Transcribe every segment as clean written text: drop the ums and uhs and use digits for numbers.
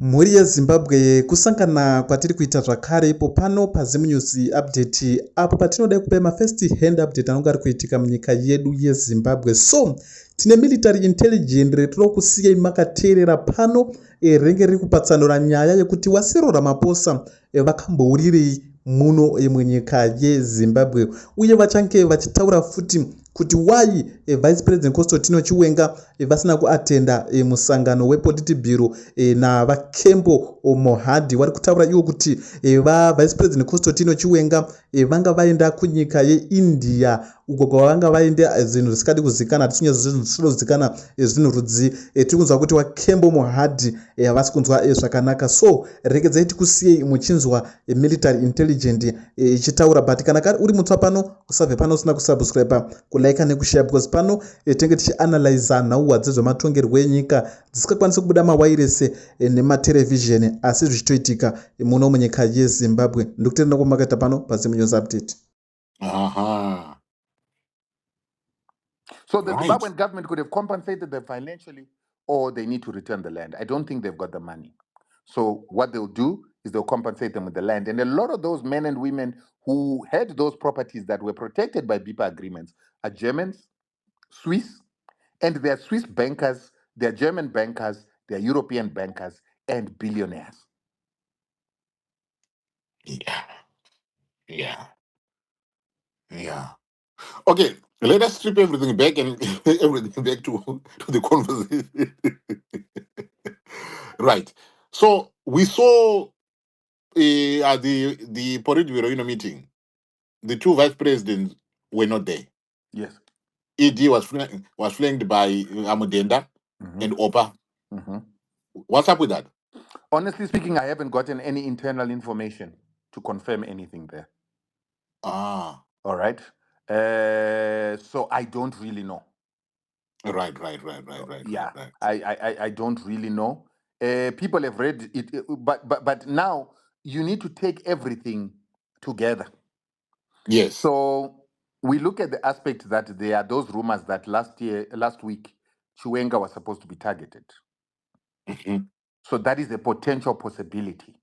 Mhuri yeZimbabwe kusangana kwatiri kuita zvakare ipo pano paZimu News update apo patinoda kupa mafirst hand update anonga ari kuitika munyika yedu yeZimbabwe. So tine military intelligence retiri kusiyai makateerera pano rinenge riri kupatsanura nyaya yekuti Wasiro Ramaphosa vakambourirei muno munyika yeZimbabwe uye vachange vachitaura futi kuti why vice president Constantino Chiwenga vasina kuatenda musangano wepolitibhiro navakembo Mohadi vari kutaura iwo kuti vice president Constantino Chiwenga vanga vaenda kunyika yeIndia uko kwavanga vaenda zvinhu zvisikadi kuzikana hatisinyazo zvinhu zvisiri kuzikana zvinhu rudzi tiri kunzwa kuti wakembo Mohadi havasi kunzwa zvakanaka. So regedzai tikusiyei muchinzwa military intelligent ichitaura but kana uri mutsva pano usabve pano usina kusubscribe kulike nekushare because pano tenge tichianalyza nhauwa dzezvematongerwo enyika dzisingakwanisi kubuda mawayirese nematerevhizheni asi zvichitoitika muno munyika yeZimbabwe. Ndikutenda kwamakaita pano paZimu News update. So the Zimbabwean government could have compensated them financially, or they need to return the land. I don't think they've got the money. So what they'll do is they'll compensate them with the land. And a lot of those men and women who had those properties that were protected by BIPA agreements are Germans, Swiss, and they're Swiss bankers, they're German bankers, they're European bankers, and billionaires. Yeah. Okay, let us strip everything back and everything back to the conversation. Right. So we saw at the Politburo meeting, the two vice presidents were not there. Yes. ED was flanked by Amudenda and Opa. What's up with that? Honestly speaking, I haven't gotten any internal information to confirm anything there. All right. So I don't really know. Right. Yeah, I don't really know. People have read it, but now you need to take everything together. Yes. So we look at the aspect that there are those rumors that last week, Chiwenga was supposed to be targeted. So that is a potential possibility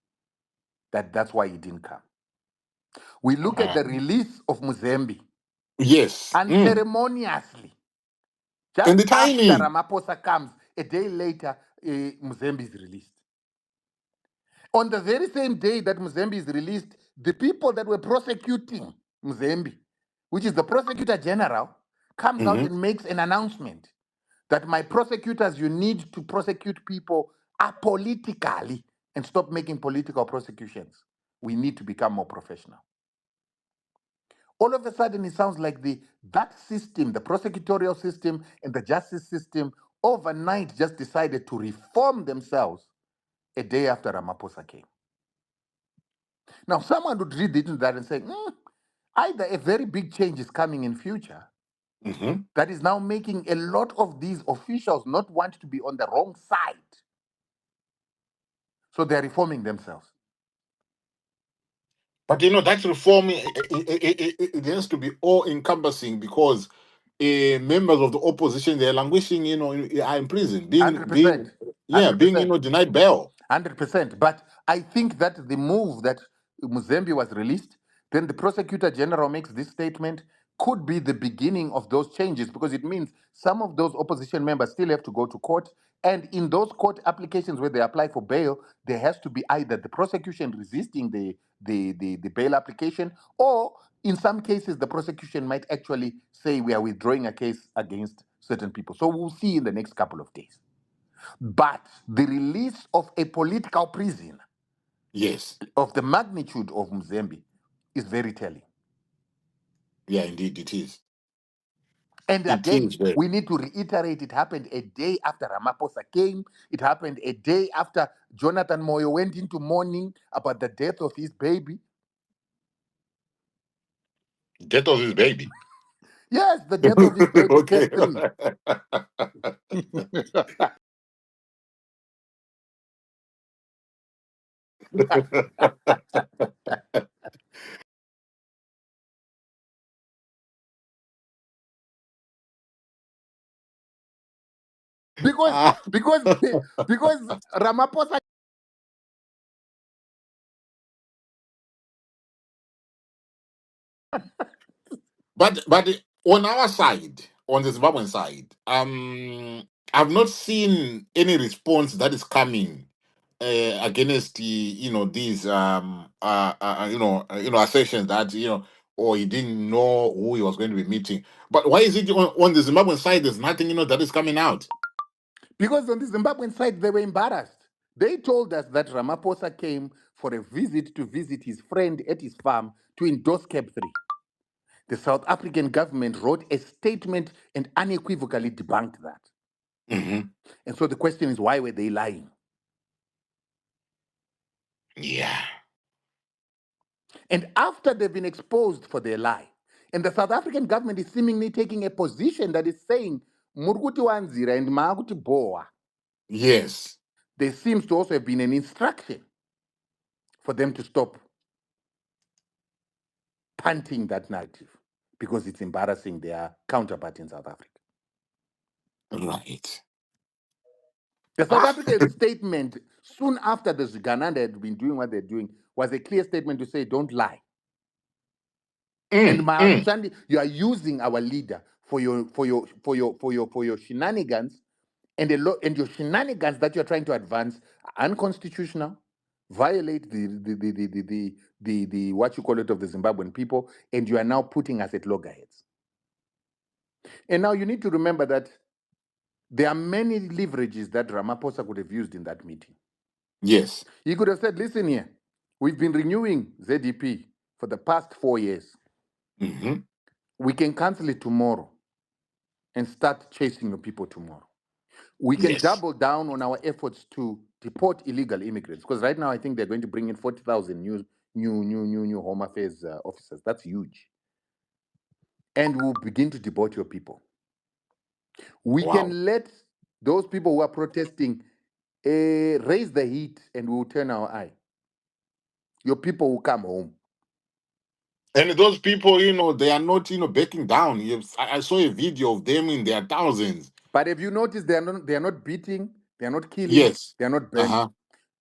that's why he didn't come. We look at the release of Muzembe. Yes. Unceremoniously. Just and the after timing. Ramaphosa comes, a day later, Muzembe is released. On the very same day that Muzembe is released, the people that were prosecuting Muzembe, which is the prosecutor general, comes out and makes an announcement that my prosecutors, you need to prosecute people apolitically and stop making political prosecutions. We need to become more professional. All of a sudden, it sounds like that system, the prosecutorial system and the justice system, overnight just decided to reform themselves a day after Ramaphosa came. Now, someone would read into that and say, either a very big change is coming in future that is now making a lot of these officials not want to be on the wrong side. So they're reforming themselves. But that reform, it has to be all-encompassing because members of the opposition, they're languishing, are in prison, being 100%. being denied bail. 100%. But I think that the move that Muzembe was released, then the prosecutor general makes this statement, could be the beginning of those changes because it means some of those opposition members still have to go to court. And in those court applications where they apply for bail, there has to be either the prosecution resisting the bail application, or in some cases, the prosecution might actually say we are withdrawing a case against certain people. So we'll see in the next couple of days. But the release of a political prisoner, yes, of the magnitude of Muzembe, is very telling. Yeah, indeed, it is. And again, we need to reiterate, it happened a day after Ramaphosa came. It happened a day after Jonathan Moyo went into mourning about the death of his baby. Death of his baby? Yes, the death of his baby, Okay. because Ramaphosa But on our side, on the Zimbabwean side, I've not seen any response that is coming against the these assertions that or he didn't know who he was going to be meeting. But why is it on the Zimbabwean side there's nothing that is coming out? Because on the Zimbabwean side, they were embarrassed. They told us that Ramaphosa came for a visit to visit his friend at his farm to endorse Cap 3. The South African government wrote a statement and unequivocally debunked that. Hmm. And so the question is, why were they lying? Yeah. And after they've been exposed for their lie, and the South African government is seemingly taking a position that is saying, Murkuti wanzira and Maakuti boa, Yes. there seems to also have been an instruction for them to stop punting that narrative because it's embarrassing their counterpart in South Africa. Right. The South Ah. African statement, soon after the Uganda had been doing what they're doing, was a clear statement to say, don't lie. And Mm. Shandi, you are using our leader for your shenanigans, and and your shenanigans that you're trying to advance are unconstitutional, violate the what you call it of the Zimbabwean people, and you are now putting us at loggerheads. And now you need to remember that there are many leverages that Ramaphosa could have used in that meeting. Yes. He could have said, listen here, we've been renewing ZDP for the past 4 years. Hmm. We can cancel it tomorrow and start chasing your people tomorrow. We can Yes. double down on our efforts to deport illegal immigrants, because right now I think they're going to bring in 40,000 new Home Affairs officers. That's huge. And we'll begin to deport your people. We Wow. can let those people who are protesting raise the heat, and we'll turn our eye. Your people will come home. And those people, they are not, backing down. I saw a video of them in their thousands. But have you noticed they are not beating, they are not killing, Yes. they are not burning? Uh-huh.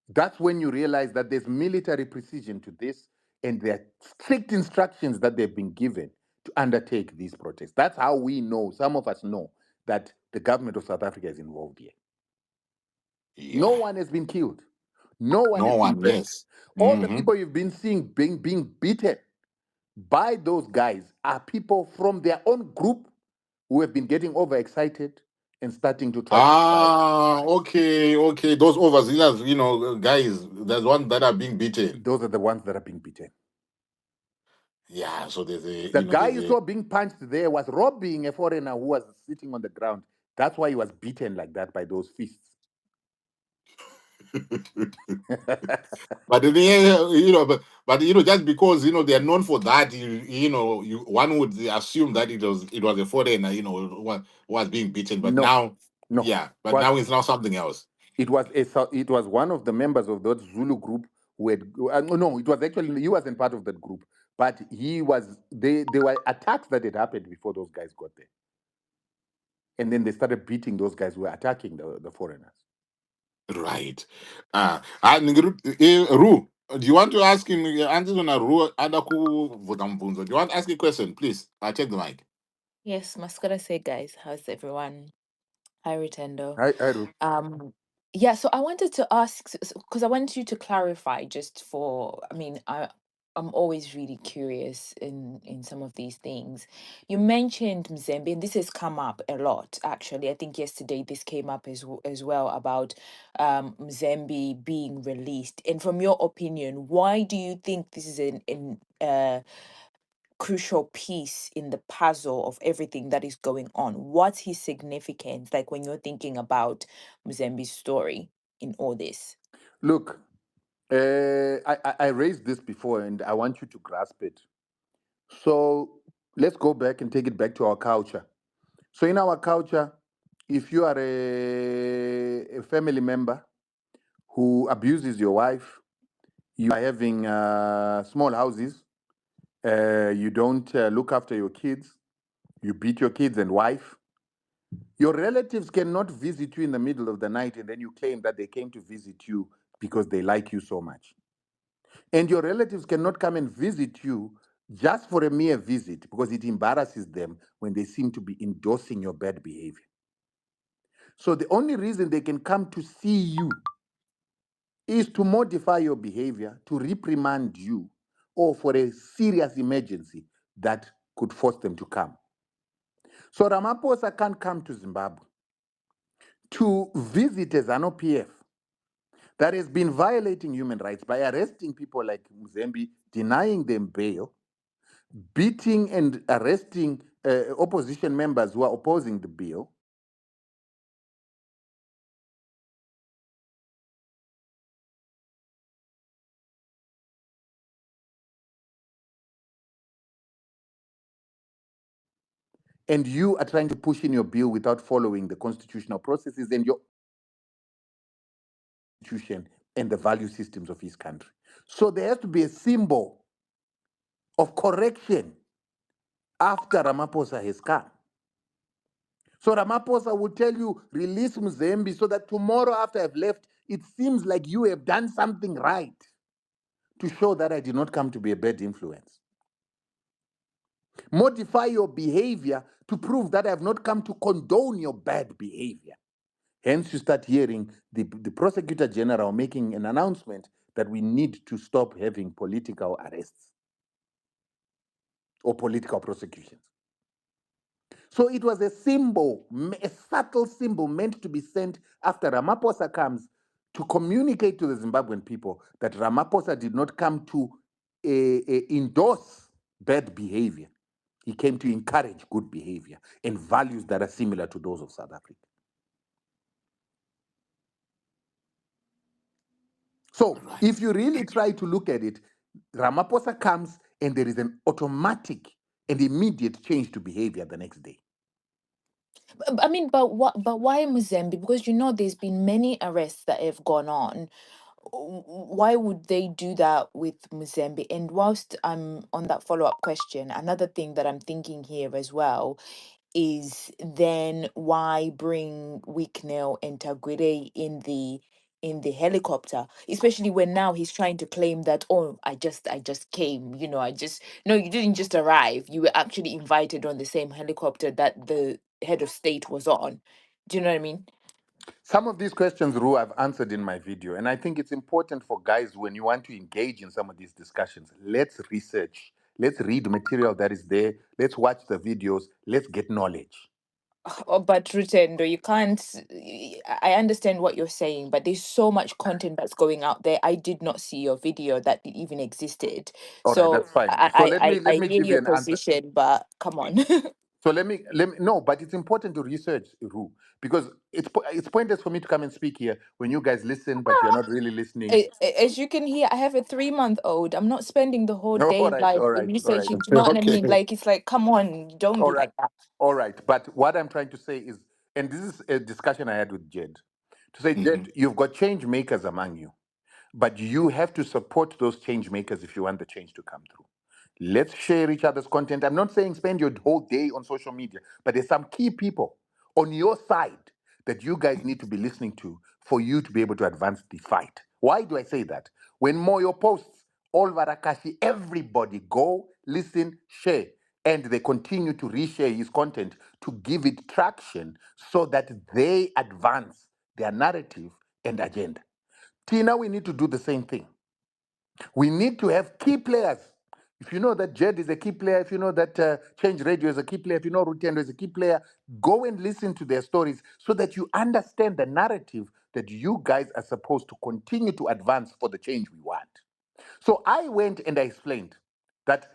That's when you realize that there's military precision to this, and there are strict instructions that they've been given to undertake these protests. That's how we know, some of us know, that the government of South Africa is involved here. Yeah. No one has been killed. No one No has been one, burned. yes. All the Hmm. people you've been seeing being beaten by those guys are people from their own group who have been getting overexcited and starting to try to divide. Ah, okay, okay. Those overzealous, guys, there's one that are being beaten. Those are the ones that are being beaten. Yeah, so there's a, The guy there's you a saw being punched there was robbing a foreigner who was sitting on the ground. That's why he was beaten like that by those fists. but then, but just because they are known for that, one would assume that it was a foreigner, was being beaten. But No, now, no. yeah, It but was now it's now something else. it was one of the members of that Zulu group who had no, it was actually he wasn't part of that group, but he was. They were attacks that had happened before those guys got there, and then they started beating those guys who were attacking the foreigners. Right. Ru, do you want to ask him? Answer on a Ru Adaku Vodambunzo. Do you want to ask a question, please? I'll check the mic. Yes, Mascara say, guys, how's everyone? Hi, Rutendo. I Ruth. Yeah, so I wanted to ask because I want you to clarify just for, I mean, I'm always really curious in some of these things. You mentioned Mzembe, and this has come up a lot actually. I think yesterday this came up as well about Mzembe being released. And from your opinion, why do you think this is an crucial piece in the puzzle of everything that is going on? What's his significance, like when you're thinking about Mzembe's story in all this? Look, I raised this before, and I want you to grasp it. So let's go back and take it back to our culture. So in our culture, if you are a family member who abuses your wife, you are having small houses, you don't look after your kids, you beat your kids and wife, your relatives cannot visit you in the middle of the night and then you claim that they came to visit you because they like you so much. And your relatives cannot come and visit you just for a mere visit, because it embarrasses them when they seem to be endorsing your bad behavior. So the only reason they can come to see you is to modify your behavior, to reprimand you, or for a serious emergency that could force them to come. So Ramaphosa can't come to Zimbabwe to visit a Zanu PF that has been violating human rights by arresting people like Mzembe, denying them bail, beating and arresting opposition members who are opposing the bill. And you are trying to push in your bill without following the constitutional processes and your constitution and the value systems of his country. So there has to be a symbol of correction after Ramaphosa has come. So Ramaphosa will tell you, release Mzembe so that tomorrow after I've left, it seems like you have done something right to show that I did not come to be a bad influence. Modify your behavior to prove that I have not come to condone your bad behavior. Hence, you start hearing the prosecutor general making an announcement that we need to stop having political arrests or political prosecutions. So it was a symbol, a subtle symbol meant to be sent after Ramaphosa comes to communicate to the Zimbabwean people that Ramaphosa did not come to endorse bad behavior. He came to encourage good behavior and values that are similar to those of South Africa. So if you really try to look at it, Ramaphosa comes and there is an automatic and immediate change to behavior the next day. I mean, but what? But why Mozambique? Because there's been many arrests that have gone on. Why would they do that with Mozambique? And whilst I'm on that follow up question, another thing that I'm thinking here as well is then why bring Wicknell and Tagwere in the helicopter, especially when now he's trying to claim that, oh, I just came, no, you didn't just arrive, you were actually invited on the same helicopter that the head of state was on. Do you know what I mean? Some of these questions, Ru, I've answered in my video. And I think it's important for guys, when you want to engage in some of these discussions, let's research. Let's read material that is there. Let's watch the videos. Let's get knowledge. Oh, but Rutendo, you can't. I understand what you're saying, but there's so much content that's going out there. I did not see your video that it even existed. All right, So that's fine. So I, let I, me I let I me hear give you your an answer. position, but come on. So let me no, but it's important to research, Ru, because it's pointless for me to come and speak here when you guys listen, but you're not really listening. As you can hear, I have a 3-month-old. I'm not spending the whole All day right, like all right, all right. researching. Do you know what I Okay. mean? Like it's like, come on, don't All be right. like that. All right. But what I'm trying to say is, and this is a discussion I had with Jed, to say, Mhm. Jed, you've got change makers among you, but you have to support those change makers if you want the change to come through. Let's share each other's content. I'm not saying spend your whole day on social media, but there's some key people on your side that you guys need to be listening to for you to be able to advance the fight. Why do I say that? When Moyo posts, all Varakashi, everybody go, listen, share. And they continue to reshare his content to give it traction so that they advance their narrative and agenda. Tina, we need to do the same thing. We need to have key players. If you know that Jed is a key player, if you know that Change Radio is a key player, if you know Rutendo is a key player, go and listen to their stories so that you understand the narrative that you guys are supposed to continue to advance for the change we want. So I went and I explained that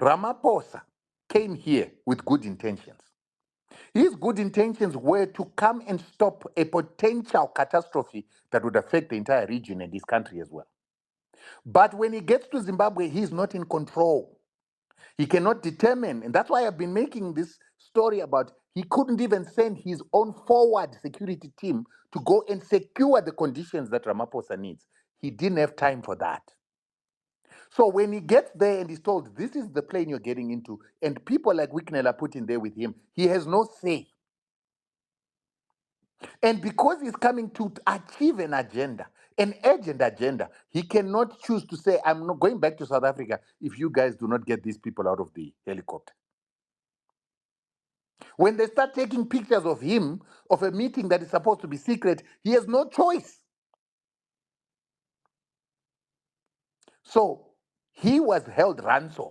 Ramaphosa came here with good intentions. His good intentions were to come and stop a potential catastrophe that would affect the entire region and his country as well. But when he gets to Zimbabwe, he's not in control. He cannot determine. And that's why I've been making this story about he couldn't even send his own forward security team to go and secure the conditions that Ramaphosa needs. He didn't have time for that. So when he gets there and he's told, this is the plane you're getting into, and people like Wicknell are put in there with him, he has no say. And because he's coming to achieve an agenda, an urgent agenda. He cannot choose to say, I'm not going back to South Africa if you guys do not get these people out of the helicopter. When they start taking pictures of him, of a meeting that is supposed to be secret, he has no choice. So he was held ransom.